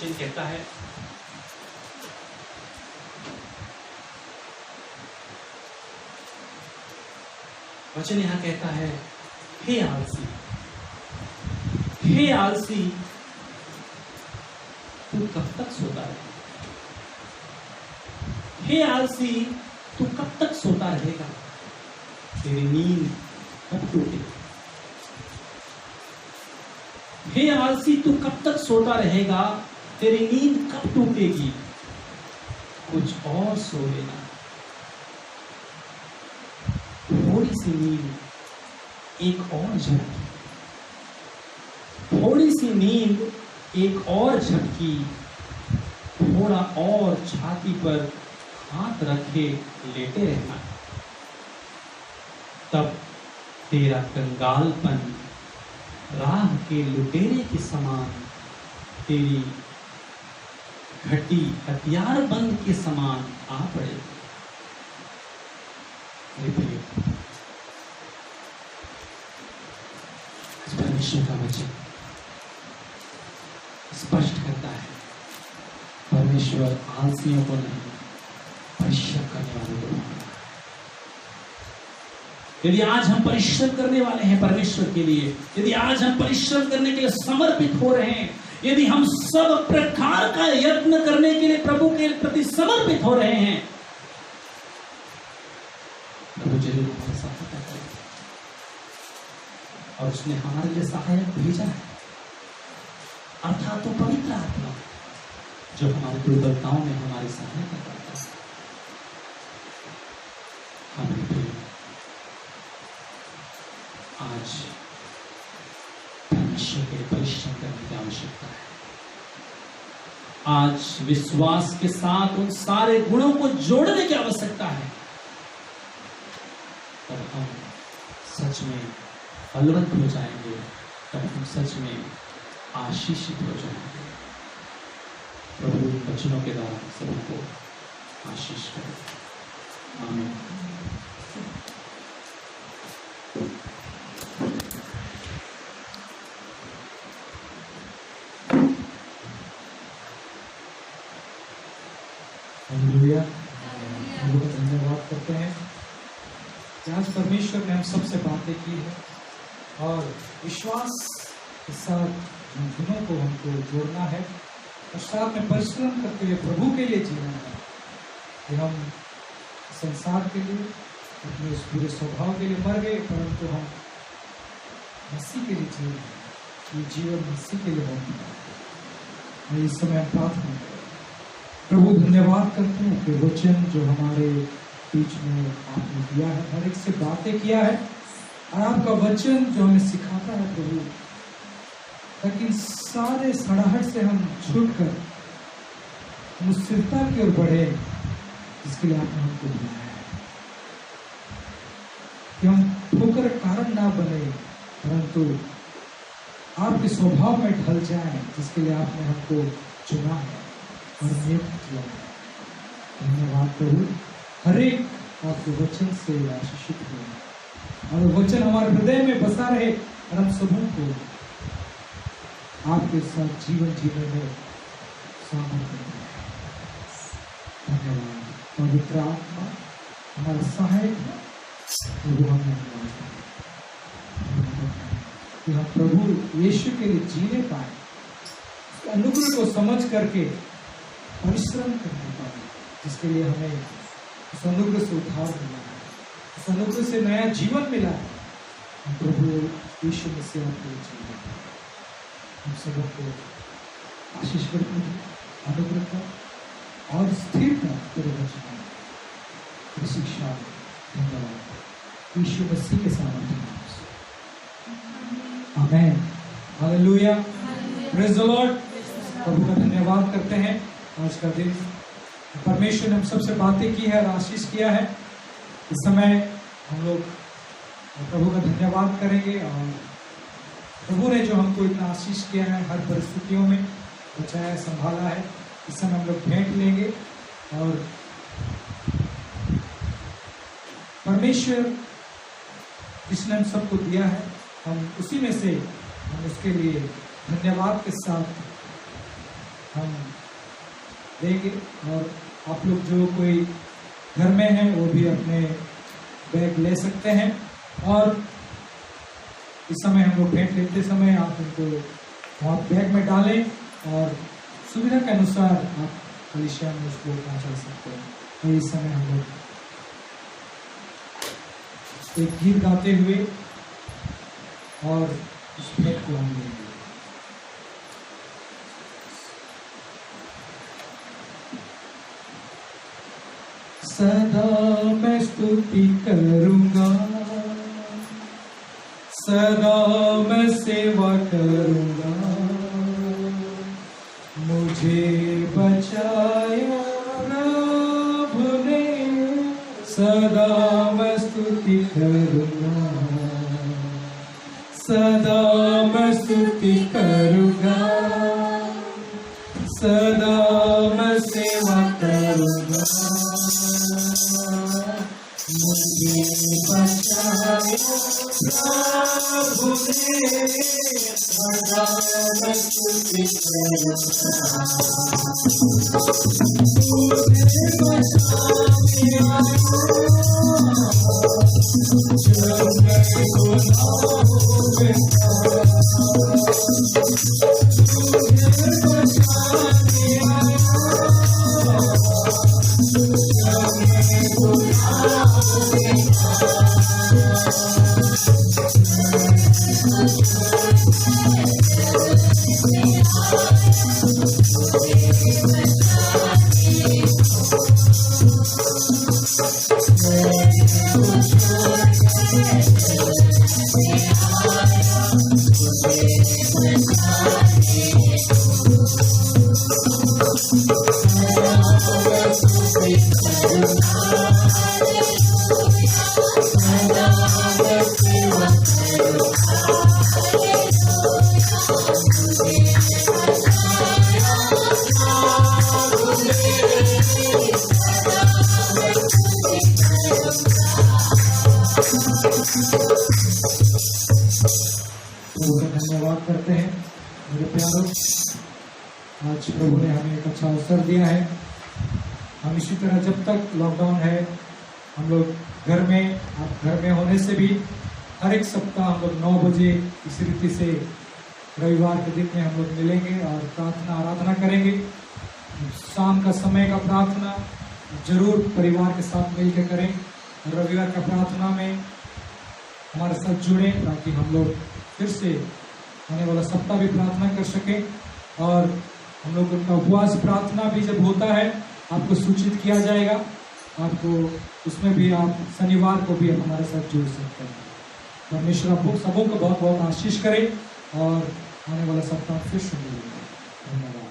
[SPEAKER 1] वचन कहता है, वचन यहां कहता है, हे आलसी, हे आलसी, तू कब तक सोता रहेगा? हे आलसी, तू कब तक सोता रहेगा? तेरी नींद कब टूटेगी? हे आलसी, तू कब तक सोता रहेगा? तेरी नींद कब टूटेगी? कुछ और सो लेना। थोड़ी सी नींद, एक और झपकी, थोड़ी सी नींद, एक और झपकी, थोड़ा और छाती पर हाथ रखे लेटे रहना। तब तेरा कंगालपन राह के लुटेरे के समान, तेरी घटी हथियारबंद के समान आ पड़े। परमेश्वर का वचन स्पष्ट करता है, परमेश्वर आलसियों को नहीं, परिश्रम करने वालों को ढूंढता है। यदि आज हम परिश्रम करने वाले हैं परमेश्वर के लिए, यदि आज हम परिश्रम करने के लिए समर्पित हो रहे हैं, यदि हम सब प्रकार का यत्न करने के लिए प्रभु के प्रति समर्पित हो रहे हैं, प्रभु जरूर हमारी सहायता करेगा। और उसने हमारे लिए सहायक भेजा है, अर्थात तो पवित्र आत्मा, जो हमारी दुर्बलताओं में हमारी सहायता करता है। हमें भी आज परमेश्वर के लिए परिश्रम करने की आवश्यकता है। आज विश्वास के साथ उन सारे गुणों को जोड़ने की आवश्यकता है, तब हम सच में फलवंत हो जाएंगे, तब हम सच में आशीषित हो जाएंगे। प्रभु इन वचनों के द्वारा सभी को आशीष करें। आमीन।
[SPEAKER 3] हालेलुया। धन्यवाद करते हैं कि आज परमेश्वर ने हम सबसे बातें की है और विश्वास के साथ उन गुणों को हमको जोड़ना है और साथ में परिश्रम करते हुए प्रभु के लिए जीना है कि हम संसार के लिए, अपने उस पूरे स्वभाव के लिए मर गए, परंतु हम मसीह के लिए जी रहे हैं। ये जीवन मसीह के लिए होता है। इस समय हम प्रार्थना करें। प्रभु धन्यवाद करते हैं कि वचन जो हमारे बीच में आपने दिया है, हर एक से बातें किया है और आपका वचन जो हमें सिखाता है प्रभु, ताकि सारे सड़ाहट से हम छूटकर उस स्थिरता की ओर बढ़े जिसके लिए आपने हमको बुलाया है, कि हम ठोकर कारण ना बने परंतु आपके स्वभाव में ढल जाए, जिसके लिए आपने हमको चुना है और नियुक्त किया है। धन्यवाद प्रभु, हर एक आपके वचन से आशीषित हुए और वचन हमारे हृदय में बसा रहे और हम सबों को आपके साथ जीवन जीने में सामर्थ्य दें। धन्यवाद। पवित्र आत्मा हमारा सहायक है, प्रभु हमें कि हम प्रभु यीशु के लिए जीने पाए, अनुग्रह को समझ करके परिश्रम करने पाए, जिसके लिए हमें उस अनुग्रह से उद्धार मिला है, उस अनुग्रह से नया जीवन मिला है। हम प्रभु यीशु मसीह के जीवन हम सबों को आशीष करते हैं, अनुग्रह का और स्थिरता तेरे वचन में शिक्षा। धन्यवाद यीशु मसीह के सामर्थ्य नाम से, आमीन। Hallelujah, praise the lord. प्रभु का धन्यवाद करते हैं। आज का दिन परमेश्वर ने हम सबसे बातें की है और आशीष किया है। इस समय हम लोग प्रभु का धन्यवाद करेंगे और प्रभु ने जो हमको इतना आशीष किया है, हर परिस्थितियों में बचाया, संभाला है, इस समय हम लोग भेंट लेंगे और परमेश्वर जिसने हम सबको दिया है, हम उसी में से हम उसके लिए धन्यवाद के साथ हम देंगे। और आप लोग जो कोई घर में हैं वो भी अपने बैग ले सकते हैं। और इस समय हम लोग भेंट लेते समय आप उनको वहाँ बैग में डालें और सुविधा के अनुसार आप कलीसिया में उसको पहुँचा सकते हैं। तो इस समय हम लोग एक गीत गाते हुए और उस भेंट को हम लेंगे। सदा मैं स्तुति करूंगा, सदा मैं सेवा करूंगा, मुझे बचाया प्रभु ने, सदा मैं स्तुति करूंगा, सदा मैं स्तुति करूंगा, सदा मैं सेवा करूंगा, मुझे बचाया प्रभु ने, सदा मैं स्तुति करूंगा, मुझे बचाया जब मैं गुनाहों में था, मुझे बचाया जब मैं गुनाहों में था, धन्यवाद करते हैं मेरे प्यारों। आज प्रभु ने हमें एक अच्छा अवसर दिया है। हम इसी तरह जब तक लॉकडाउन है हम लोग घर में, आप घर में होने से भी हर एक सप्ताह हम लोग 9 बजे इस रीति से रविवार के दिन में हम लोग मिलेंगे और प्रार्थना आराधना करेंगे। शाम का समय का प्रार्थना जरूर परिवार के साथ मिलकर करें। रविवार का प्रार्थना में हमारे साथ जुड़ें ताकि हम लोग फिर से आने वाला सप्ताह भी प्रार्थना कर सकें। और हम लोग उनका उपवास प्रार्थना भी जब होता है आपको सूचित किया जाएगा, आपको उसमें भी आप शनिवार को भी हमारे साथ जुड़ सकते हैं। परमेश्वर आप सबों को बहुत बहुत आशीष करे और आने वाला सप्ताह फिर शुरू होगा। धन्यवाद।